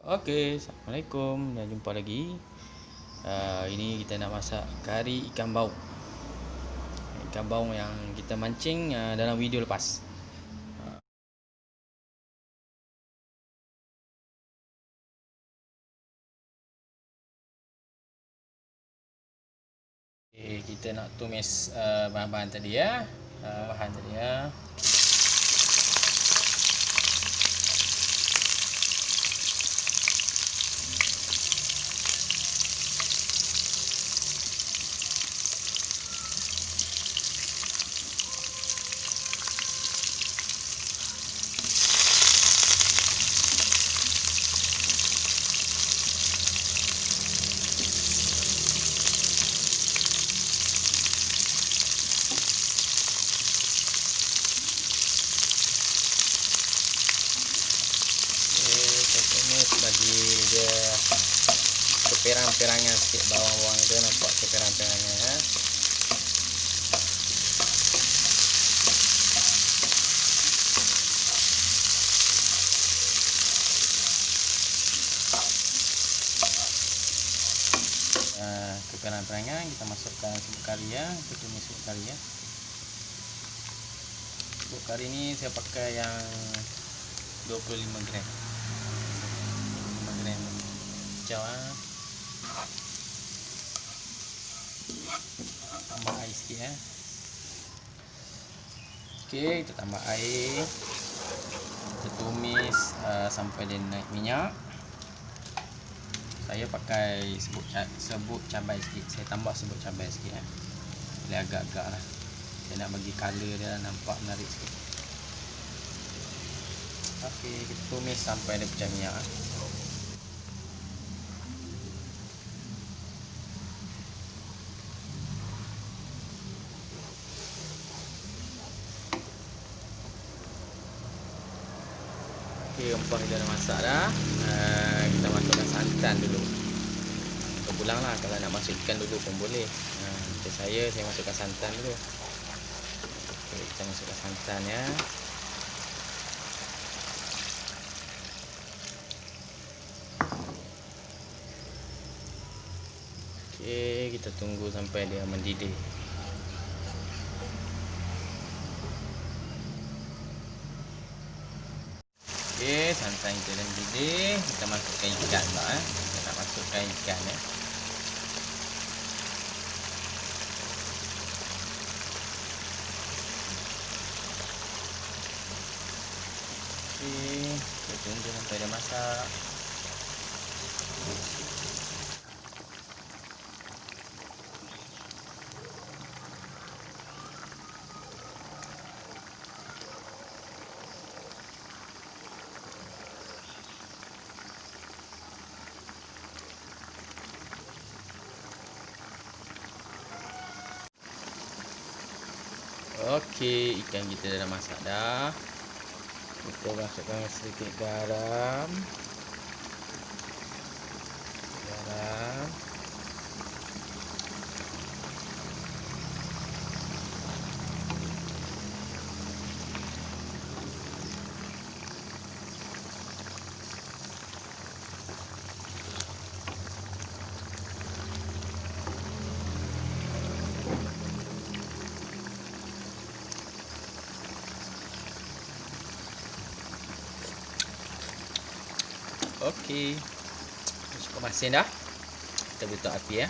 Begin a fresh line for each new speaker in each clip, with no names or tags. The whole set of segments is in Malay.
Okey, Assalamualaikum dan jumpa lagi. Ini kita nak masak kari ikan baung. Ikan baung yang kita mancing dalam video lepas. Okay, kita nak tumis bahan-bahan tadi ya. Bahan tadi ya. Bagi dia keperang-perangan sikit, bawang-bawang itu nampak keperang-perangan ya. Keperang-perangan kita masukkan serbuk kari ya. Kita tumis serbuk kari ya. Serbuk kari ini saya pakai yang 25 gram. Hijau tambah air sikit ya. Okey, kita tambah air, kita tumis sampai dia naik minyak. Saya pakai serbuk cabai sikit, saya tambah serbuk cabai sikit ya. Dia agak-agak lah, saya nak bagi color dia nampak menarik sikit. Okey, kita tumis sampai dia pecah minyak. Okey, rempah kita dah masak dah. Kita masukkan santan dulu. Terpulang lah, kalau nak masukkan dulu pun boleh. Macam saya masukkan santan dulu. Okey, kita masukkan santan ya. Okey, kita tunggu sampai dia mendidih. Okey, santan kita dah mendidih, kita masukkan ikan pula kita nak masukkan ikan ya. Okey, kita tunggu sampai dia masak. Okey, ikan kita dah masak dah. Kita masukkan sedikit garam. Okey, cukup masin dah. Kita tutup api ya.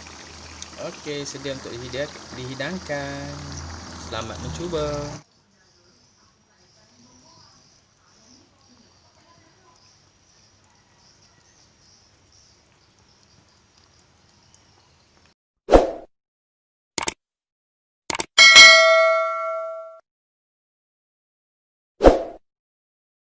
Okey, sedia untuk dihidangkan. Selamat mencuba.